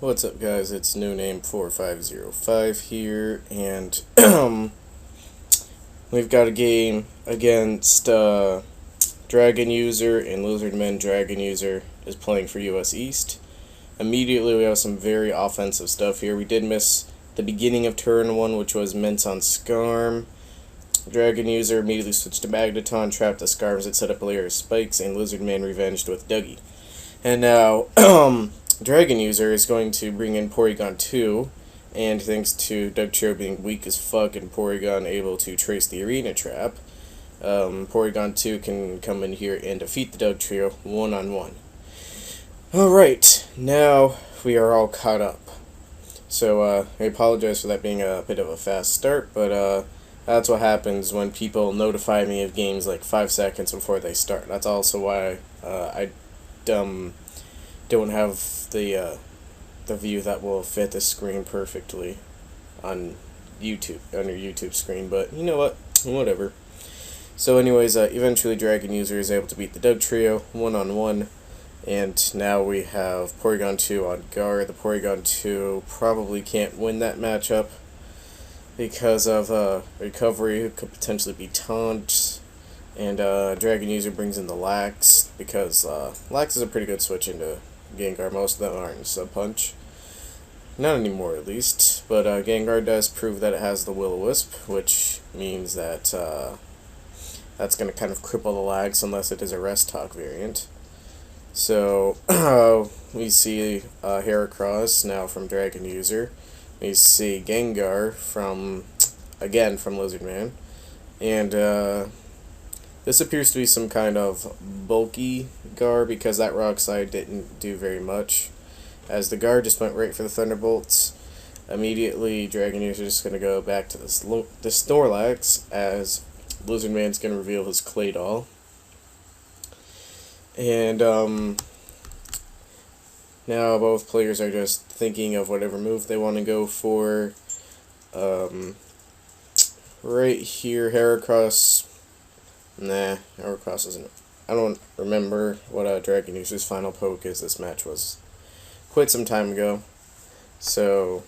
What's up, guys? It's new name 4505 here, and we've got a game against dragonuser and lizardman. Dragonuser is playing for US East. Immediately, we have some very offensive stuff here. We did miss the beginning of turn 1, which was Mints on Scarm. Dragonuser immediately switched to Magneton, trapped the Scarms that set up a layer of spikes, and lizardman revenged with Dougie. And now, dragonuser is going to bring in Porygon 2, and thanks to Dugtrio being weak as fuck and Porygon able to trace the arena trap, Porygon 2 can come in here and defeat the Dugtrio one-on-one. Alright, now we are all caught up. So, I apologize for that being a bit of a fast start, but, that's what happens when people notify me of games like 5 seconds before they start. That's also why, I don't have the view that will fit the screen perfectly on YouTube, on your YouTube screen, but you know what, whatever. So anyways, eventually dragonuser is able to beat the Dugtrio one-on-one, and now we have Porygon 2 on guard. The Porygon 2 probably can't win that matchup because of recovery, who could potentially be taunt, and dragonuser brings in the Lax, because Lax is a pretty good switch into Gengar. Most of them aren't in Sub-Punch. Not anymore, at least. But Gengar does prove that it has the Will-O-Wisp, which means that that's going to kind of cripple the Lags unless it is a Rest Talk variant. So, we see Heracross now from Dragonuser. We see Gengar from Lizardman. And this appears to be some kind of bulky Gar, because that Rock Slide didn't do very much. As the Gar just went right for the Thunderbolts, immediately Dragonuser is just going to go back to the Snorlax, as Lizardman's going to reveal his Claydol. And now both players are just thinking of whatever move they want to go for. Right here, Heracross. Nah, Heracross isn't. I don't remember what Dragonuser's final poke is. This match was quite some time ago. So,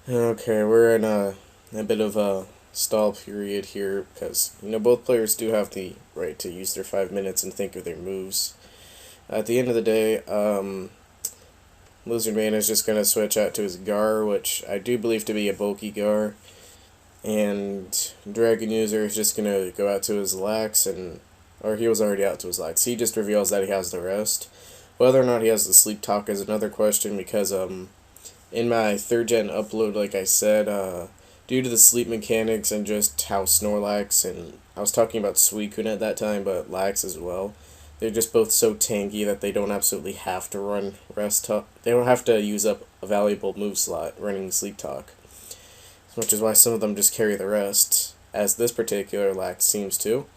okay, we're in a bit of a stall period here, because, both players do have the right to use their 5 minutes and think of their moves. At the end of the day, Lizardman is just going to switch out to his Gar, which I do believe to be a bulky Gar, and Dragonuser is just going to go out to his Lax, or he was already out to his Lax. He just reveals that he has the Rest. Whether or not he has the Sleep Talk is another question, because in my 3rd gen upload, like I said, due to the sleep mechanics and just how Snorlax, and I was talking about Suicune at that time, but Lax as well, they're just both so tanky that they don't absolutely have to run Rest Talk. They don't have to use up a valuable move slot running Sleep Talk, which is why some of them just carry the rest, as this particular Lax seems to.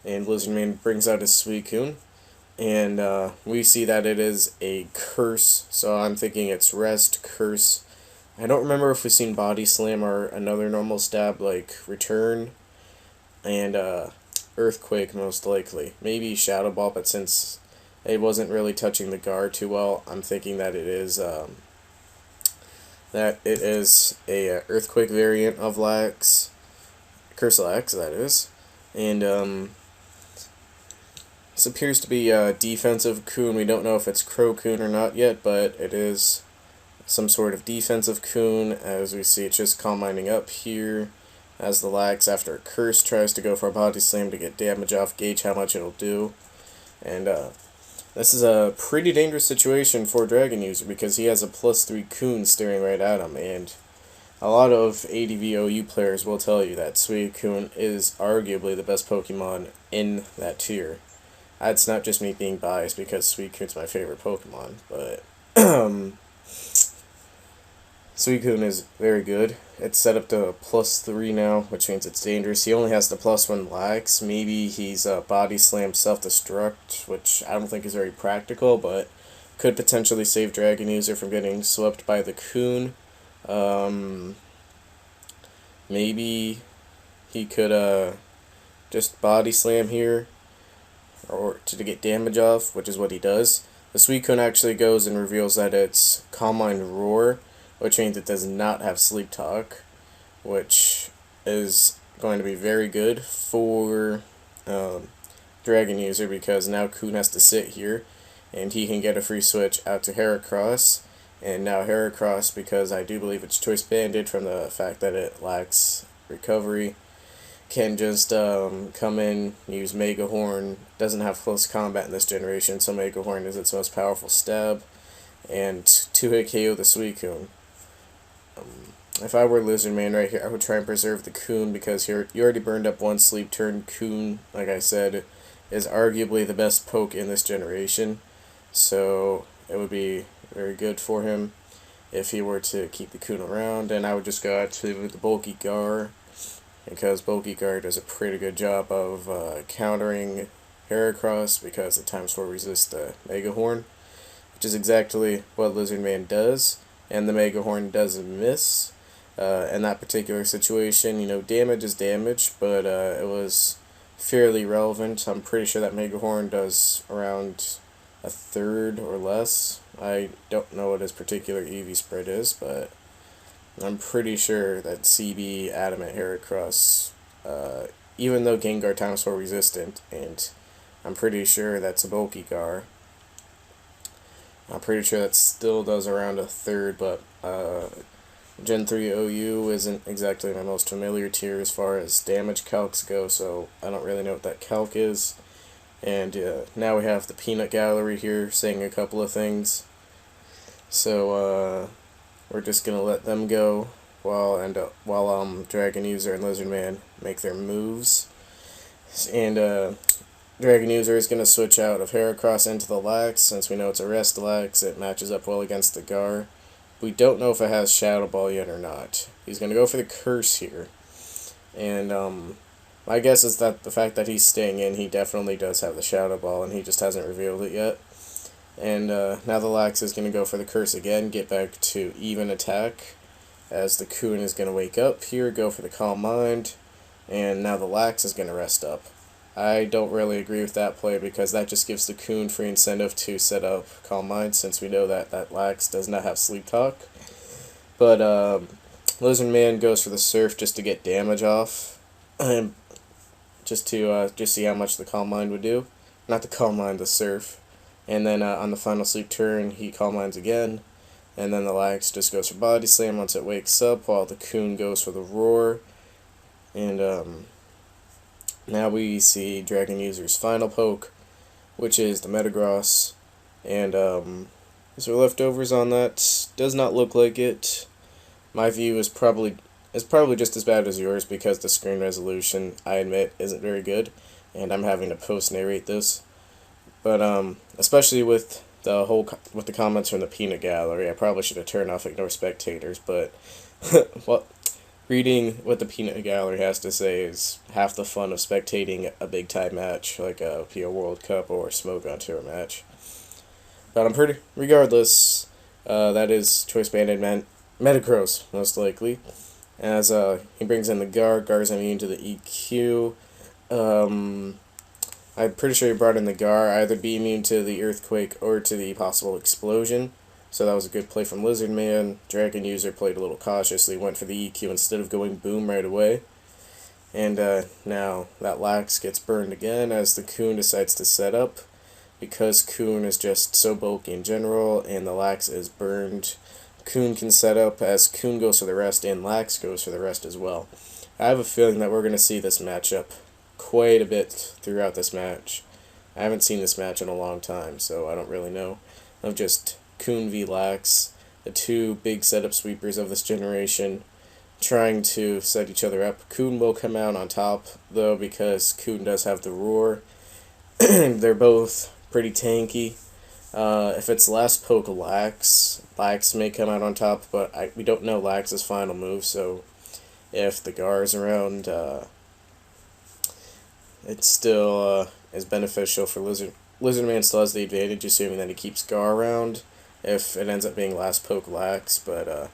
And Lizardman brings out his Suicune, and we see that it is a Curse, so I'm thinking it's Rest, Curse. I don't remember if we've seen Body Slam or another normal stab like Return, and Earthquake most likely. Maybe Shadow Ball, but since it wasn't really touching the Gar too well, I'm thinking that it is a Earthquake variant of Lax, Curse Lax, that is, and this appears to be a defensive Coon. We don't know if it's Crow Coon or not yet, but it is some sort of defensive Coon. As we see, it's just Calm Minding up here, as the Lax, after a Curse, tries to go for a Body Slam to get damage off, gauge how much it'll do. And this is a pretty dangerous situation for Dragonuser, because he has a +3 Coon staring right at him, and a lot of ADVOU players will tell you that Suicune is arguably the best Pokemon in that tier. It's not just me being biased because Suicune's my favorite Pokemon, but Suicune is very good. It's set up to +3 now, which means it's dangerous. He only has the +1 Lax. Maybe he's Body Slam Self-Destruct, which I don't think is very practical, but could potentially save Dragonuser from getting swept by the Coon. Maybe he could just body slam here, or to get damage off, which is what he does. The Suicune actually goes and reveals that it's Calm Mind Roar, which means it does not have Sleep Talk, which is going to be very good for dragonuser, because now Kun has to sit here, and he can get a free switch out to Heracross. And now Heracross, because I do believe it's choice banded from the fact that it lacks recovery, can just come in, use Mega Horn. Doesn't have close combat in this generation, so Mega Horn is its most powerful stab, and 2-hit KO the Suicune. If I were Lizardman right here, I would try and preserve the Kun, because you already burned up one sleep turn. Kun, like I said, is arguably the best poke in this generation, so it would be very good for him if he were to keep the Kun around. And I would just go out to the Bulky Gar, because Bulky Gar does a pretty good job of countering Heracross, because it times 4 resists the Mega Horn, which is exactly what Lizardman does, and the Mega Horn doesn't miss. In that particular situation, damage is damage, but it was fairly relevant. I'm pretty sure that Mega Horn does around a third or less. I don't know what his particular EV spread is, but I'm pretty sure that CB Adamant Heracross, even though Gengar times 4 resistant, and I'm pretty sure that's a Bulky Gar, I'm pretty sure that still does around a third, but Gen 3 OU isn't exactly my most familiar tier as far as damage calcs go, so I don't really know what that calc is. And now we have the Peanut Gallery here saying a couple of things. So we're just going to let them go while dragonuser and Lizardman make their moves. And dragonuser is going to switch out of Heracross into the Lax. Since we know it's a Rest Lax, it matches up well against the Gar. We don't know if it has Shadow Ball yet or not. He's going to go for the Curse here. And my guess is that the fact that he's staying in, he definitely does have the Shadow Ball, and he just hasn't revealed it yet. And now the Lax is going to go for the Curse again, get back to even attack, as the Kun is going to wake up here, go for the Calm Mind, and now the Lax is going to rest up. I don't really agree with that play, because that just gives the Kun free incentive to set up Calm Mind, since we know that that Lax does not have Sleep Talk. But Lizardman goes for the Surf just to get damage off, just to see how much the Calm Mind would do. Not the Calm Mind, the Surf. And then on the final sleep turn, he Calm Minds again, and then the Lax just goes for Body Slam once it wakes up, while the Kun goes for the Roar. And now we see dragonuser's final poke, which is the Metagross, and is there leftovers on that? Does not look like it. My view is probably just as bad as yours, because the screen resolution, I admit, isn't very good, and I'm having to post-narrate this. But especially with the comments from the Peanut Gallery, I probably should have turned off Ignore Spectators, but well, reading what the Peanut Gallery has to say is half the fun of spectating a big-time match, like a PO World Cup or Smoke on Tour match. But regardless, that is choice banded Metagross, most likely, as he brings in the Gar's immune to the EQ. I'm pretty sure he brought in the Gar, either be immune to the Earthquake or to the possible explosion. So that was a good play from Lizardman. Dragonuser played a little cautiously, went for the EQ instead of going boom right away. And now that Lax gets burned again as the Kun decides to set up. Because Kun is just so bulky in general and the Lax is burned, Kun can set up as Kun goes for the rest and Lax goes for the rest as well. I have a feeling that we're going to see this matchup quite a bit throughout this match. I haven't seen this match in a long time, so I don't really know. Of just Kun v Lax, the two big setup sweepers of this generation, trying to set each other up. Kun will come out on top, though, because Kun does have the Roar. They're both pretty tanky. If it's last poke Lax may come out on top, but we don't know Lax's final move, so if the Gar's around, it still is beneficial for Lizardman. Still has the advantage, assuming that he keeps Gar around, if it ends up being last poke Lax, but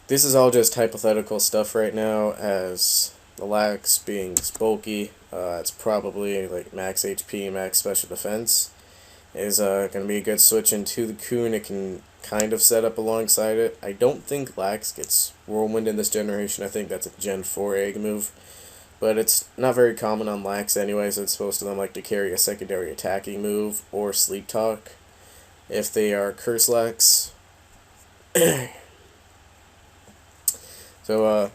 this is all just hypothetical stuff right now, as the Lax being bulky, it's probably like max HP, max special defense, is going to be a good switch into the Coon. It can kind of set up alongside it. I don't think Lax gets Whirlwind in this generation. I think that's a Gen 4 egg move. But it's not very common on Lax anyways. It's supposed to them like to carry a secondary attacking move or Sleep Talk if they are Curse Lax. So,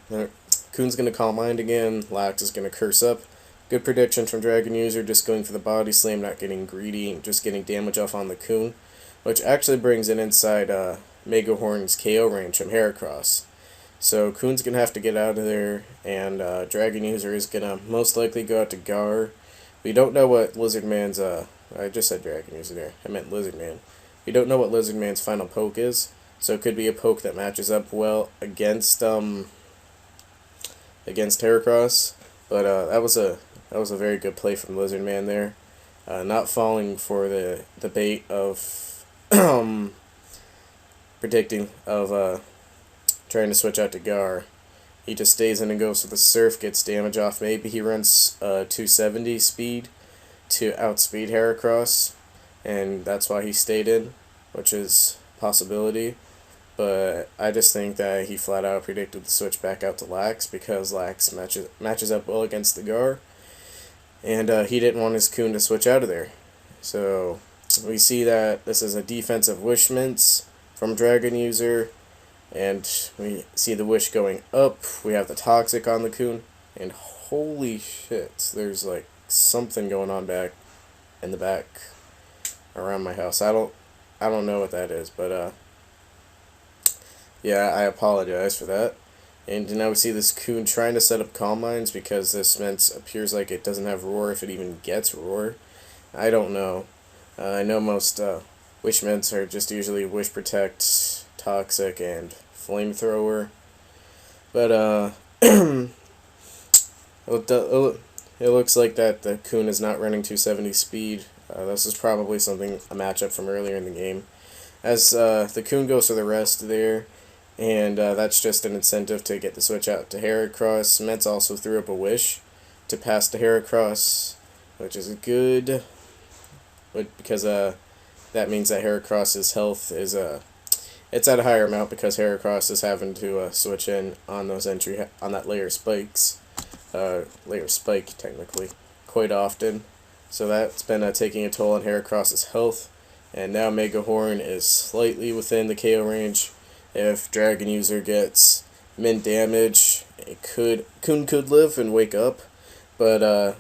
Coon's going to Calm Mind again. Lax is going to Curse Up. Good prediction from dragonuser, just going for the body slam, not getting greedy, just getting damage off on the Coon, which actually brings it inside Megahorn's KO range from Heracross. So Coon's going to have to get out of there, and dragonuser is going to most likely go out to Gar. We don't know what Lizardman's, I just said dragonuser there, I meant Lizardman. We don't know what Lizardman's final poke is, so it could be a poke that matches up well against Heracross. But that was a very good play from Lizardman there, not falling for the bait of predicting of trying to switch out to Gar. He just stays in and goes for the Surf, gets damage off. Maybe he runs 270 speed to outspeed Heracross, and that's why he stayed in, which is a possibility. But I just think that he flat out predicted the switch back out to Lax because Lax matches up well against the Gar, and he didn't want his Coon to switch out of there. So we see that this is a defensive Wish Mints from dragonuser, and we see the Wish going up. We have the Toxic on the Coon, and holy shit, there's like something going on back in the back around my house. I don't know what that is, but yeah, I apologize for that. And now we see this Coon trying to set up Calm Minds because this Mints appears like it doesn't have Roar, if it even gets Roar. I don't know. I know most Wish Mints are just usually Wish Protect, Toxic, and Flamethrower. But it looks like that the Coon is not running 270 speed. This is probably a matchup from earlier in the game. As the Coon goes for the rest there, and that's just an incentive to get the switch out to Heracross. Mets also threw up a Wish to pass to Heracross, which is good, because that means that Heracross's health is it's at a higher amount because Heracross is having to switch in on those on that layer spikes, layer spike technically, quite often. So that's been taking a toll on Heracross's health, and now Megahorn is slightly within the KO range. If dragonuser gets mint damage, Coon could live and wake up, but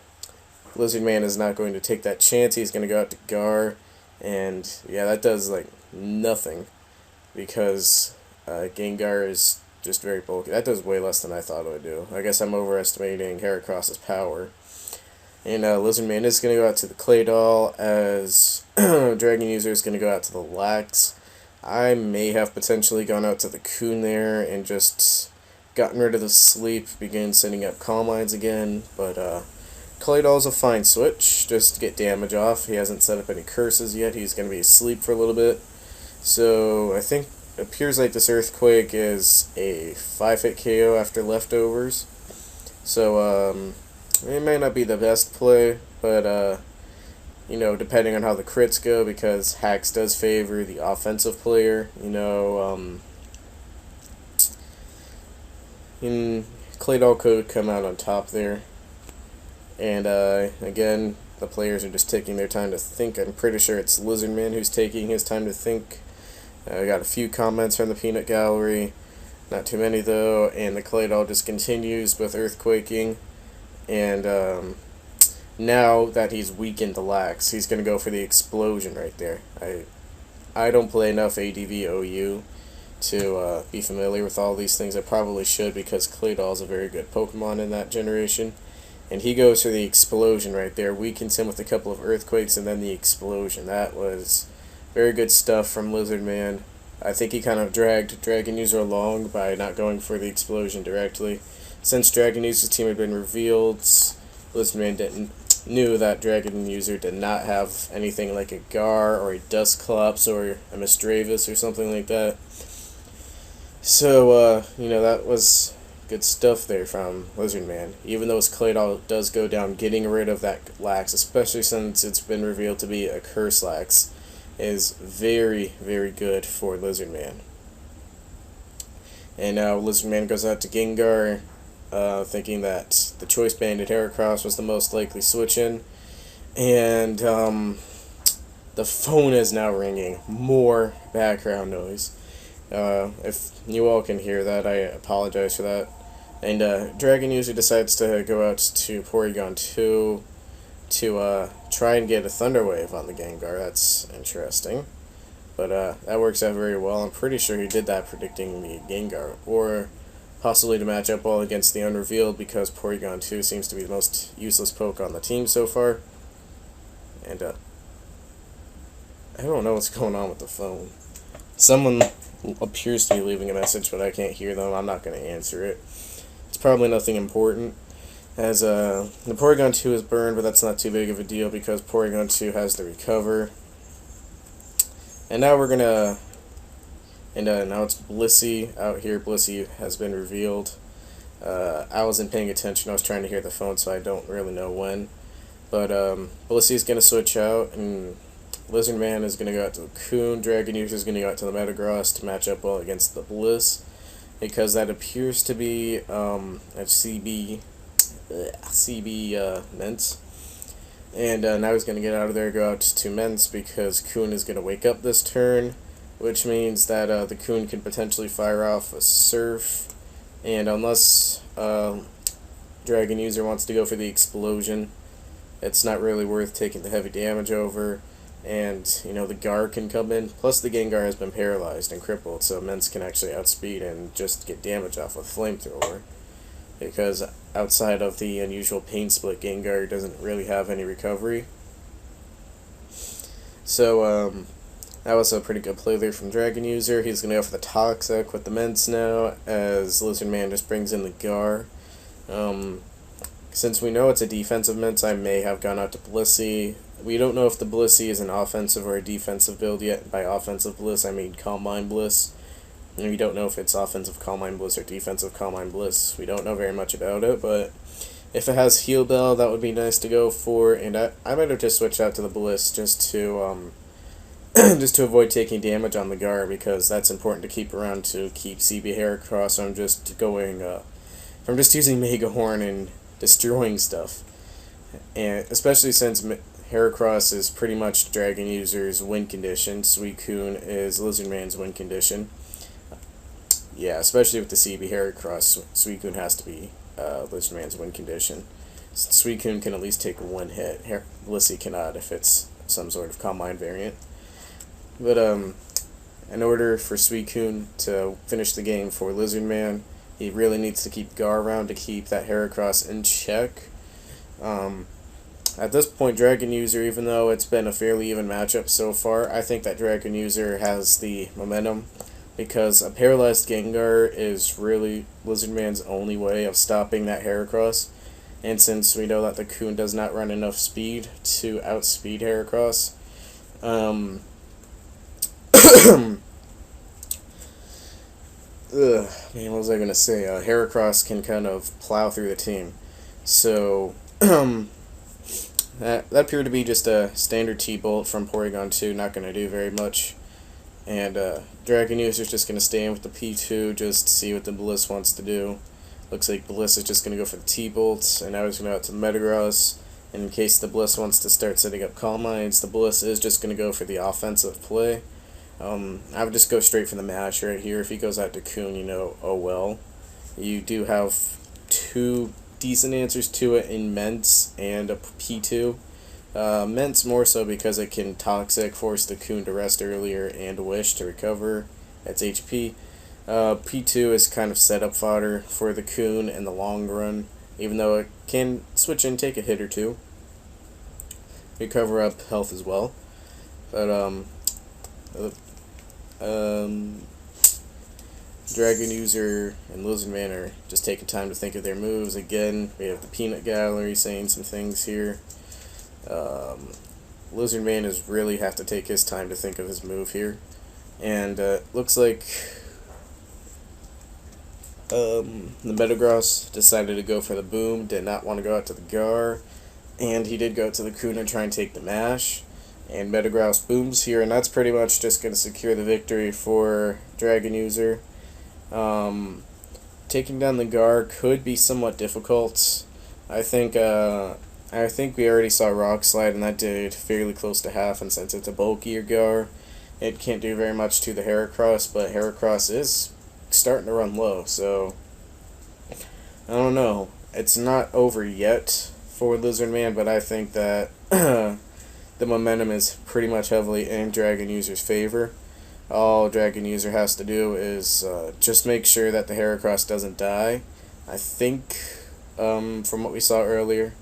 Lizardman is not going to take that chance. He's going to go out to Gar, and yeah, that does like nothing because Gengar is just very bulky. That does way less than I thought it would do. I guess I'm overestimating Heracross's power. And Lizardman is going to go out to the Claydol, as dragonuser is going to go out to the Lax. I may have potentially gone out to the Coon there and just gotten rid of the sleep, begin setting up Calm Minds again, but Claydol's a fine switch, just to get damage off. He hasn't set up any curses yet. He's going to be asleep for a little bit. So I think it appears like this Earthquake is a 5-hit KO after leftovers. So it may not be the best play, but you know, depending on how the crits go, because Hacks does favor the offensive player, you know, Claydol could come out on top there. And again, the players are just taking their time to think. I'm pretty sure it's Lizardman who's taking his time to think. I got a few comments from the Peanut Gallery, not too many though, and the Claydol just continues with Earthquaking, and now that he's weakened the Lax, he's going to go for the Explosion right there. I don't play enough ADV OU to be familiar with all these things. I probably should, because Claydol is a very good Pokemon in that generation. And he goes for the Explosion right there, weakens him with a couple of Earthquakes, and then the Explosion. That was very good stuff from Lizardman. I think he kind of dragged dragonuser along by not going for the Explosion directly. Since dragonuser's team had been revealed, Lizardman knew that dragonuser did not have anything like a Gar or a Dusclops or a Misdreavus or something like that. So, you know, that was good stuff there from Lizardman. Even though his clay does go down, getting rid of that lax, especially since it's been revealed to be a curse lax, is very, very good for Lizardman. And now Lizardman goes out to Gengar, thinking that the Choice Banded Heracross was the most likely switch-in. And the phone is now ringing. More background noise. If you all can hear that, I apologize for that. And dragonuser decides to go out to Porygon 2 to try and get a Thunder Wave on the Gengar. That's interesting. But that works out very well. I'm pretty sure he did that predicting the Gengar. Or possibly to match up well against the Unrevealed, because Porygon 2 seems to be the most useless poke on the team so far. And I don't know what's going on with the phone. Someone appears to be leaving a message, but I can't hear them. I'm not going to answer it. It's probably nothing important, as the Porygon 2 is burned, but that's not too big of a deal because Porygon 2 has the Recover. And now we're gonna, now it's Blissey out here. Blissey has been revealed. I wasn't paying attention. I was trying to hear the phone, so I don't really know when. But Blissey's gonna switch out, and Lizardman is gonna go out to the Coon. Dragonuser is gonna go out to the Metagross to match up well against the Bliss, because that appears to be a CB Ments. And now he's going to get out of there, go out to Ments, because Coon is going to wake up this turn, which means that the Coon can potentially fire off a Surf, and unless Dragonuser wants to go for the Explosion, it's not really worth taking the heavy damage over, and, you know, the Gar can come in, plus the Gengar has been paralyzed and crippled, so Ments can actually outspeed and just get damage off with Flamethrower. Because outside of the unusual Pain Split, Gengar doesn't really have any recovery. So, that was a pretty good play there from Dragonuser. He's going to go for the Toxic with the Ments now, as Lizardman just brings in the Gar. Since we know it's a defensive Ments, I may have gone out to Blissey. We don't know if the Blissey is an offensive or a defensive build yet. By offensive Bliss, I mean Calm Mind Bliss. And we don't know if it's offensive Calm Mind Bliss or defensive Calm Mind Bliss. We don't know very much about it, but if it has Heal Bell, that would be nice to go for. And I might have just switched out to the Bliss just to just to avoid taking damage on the Gar, because that's important to keep around to keep CB Heracross from just going from just using Mega Horn and destroying stuff. And especially since Heracross is pretty much Dragonuser's win condition, Suicune is Lizardman's win condition. Yeah, especially with the CB Heracross, Suicune has to be Lizardman's win condition. Suicune can at least take one hit. Blissey cannot if it's some sort of Calm Mind variant. But in order for Suicune to finish the game for Lizardman, he really needs to keep Gar around to keep that Heracross in check. At this point, Dragonuser, even though it's been a fairly even matchup so far, I think that Dragonuser has the momentum, because a paralyzed Gengar is really Lizardman's only way of stopping that Heracross. And since we know that the Coon does not run enough speed to outspeed Heracross, man, what was I going to say? Heracross can kind of plow through the team. So, that appeared to be just a standard T-Bolt from Porygon 2, not going to do very much. And Dragonuser's just going to stay in with the P2, just see what the Bliss wants to do. Looks like Bliss is just going to go for the T-Bolts, and now he's going to go out to the Metagross. And in case the Bliss wants to start setting up Calm Minds, the Bliss is just going to go for the offensive play. I would just go straight for the mash right here. If he goes out to Coon, you know, oh well. You do have two decent answers to it in Ments and a P2. Ments more so because it can Toxic, force the Coon to rest earlier, and Wish to recover its HP. P2 is kind of setup fodder for the Coon in the long run, even though it can switch in, take a hit or two. Recover up health as well. But, Dragonuser and Lizardman are just taking time to think of their moves. Again, we have the Peanut Gallery saying some things here. Lizardman is really have to take his time to think of his move here. And looks like The Metagross decided to go for the boom, did not want to go out to the Gar, and he did go to the Kuna and try and take the mash. And Metagross booms here, and that's pretty much just going to secure the victory for dragonuser. Taking down the Gar could be somewhat difficult. I think we already saw Rock Slide, and that did fairly close to half, and since it's a bulkier Gar, it can't do very much to the Heracross, but Heracross is starting to run low, so I don't know. It's not over yet for Lizardman, but I think that the momentum is pretty much heavily in dragonuser's favor. All dragonuser has to do is just make sure that the Heracross doesn't die. I think, from what we saw earlier,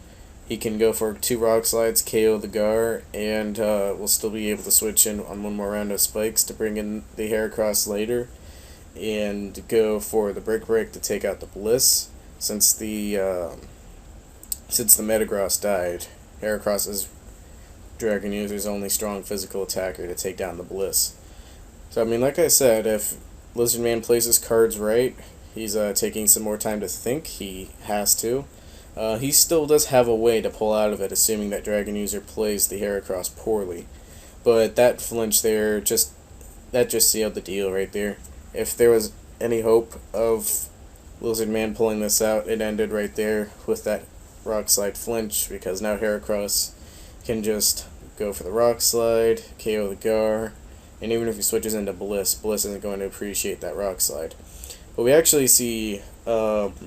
he can go for 2 Rock Slides, KO the Gar, and we'll still be able to switch in on one more round of spikes to bring in the Heracross later, and go for the Brick Break to take out the Bliss. Since the Metagross died, Heracross is dragonuser's only strong physical attacker to take down the Bliss. So, I mean, like I said, if Lizardman plays his cards right, he's taking some more time to think. He has to. He still does have a way to pull out of it, assuming that dragonuser plays the Heracross poorly. But that flinch there, that just sealed the deal right there. If there was any hope of Lizardman pulling this out, it ended right there with that Rock Slide flinch, because now Heracross can just go for the Rock Slide, KO the Gar, and even if he switches into Bliss, Bliss isn't going to appreciate that Rock Slide. But we actually see Lizardman's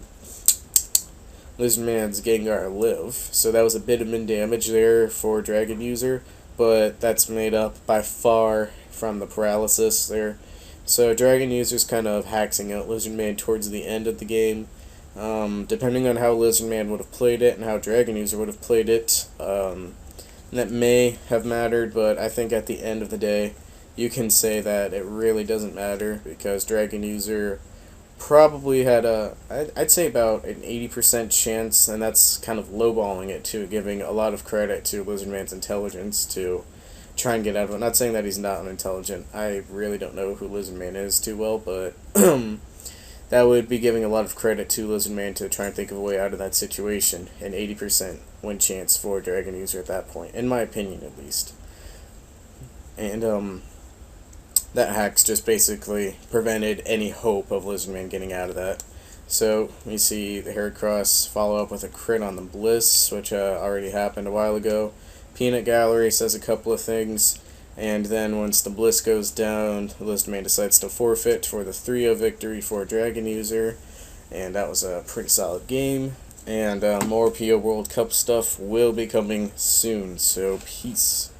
Gengar live, so that was a bit of min damage there for dragonuser, but that's made up by far from the paralysis there. So dragonuser's kind of haxing out Lizardman towards the end of the game. Depending on how Lizardman would have played it and how dragonuser would have played it, that may have mattered, but I think at the end of the day, you can say that it really doesn't matter, because dragonuser probably had I'd say about an 80% chance, and that's kind of lowballing it too, giving a lot of credit to Lizardman's intelligence to try and get out of it. I'm not saying that he's not unintelligent. I really don't know who Lizardman is too well, but that would be giving a lot of credit to Lizardman to try and think of a way out of that situation. An 80% win chance for dragonuser at that point, in my opinion at least. And that hacks just basically prevented any hope of Lizardman getting out of that. So we see the Heracross follow up with a crit on the Bliss, which already happened a while ago. Peanut Gallery says a couple of things, and then once the Bliss goes down, Lizardman decides to forfeit for the 3-0 victory for dragonuser, and that was a pretty solid game. And more PO World Cup stuff will be coming soon, so peace.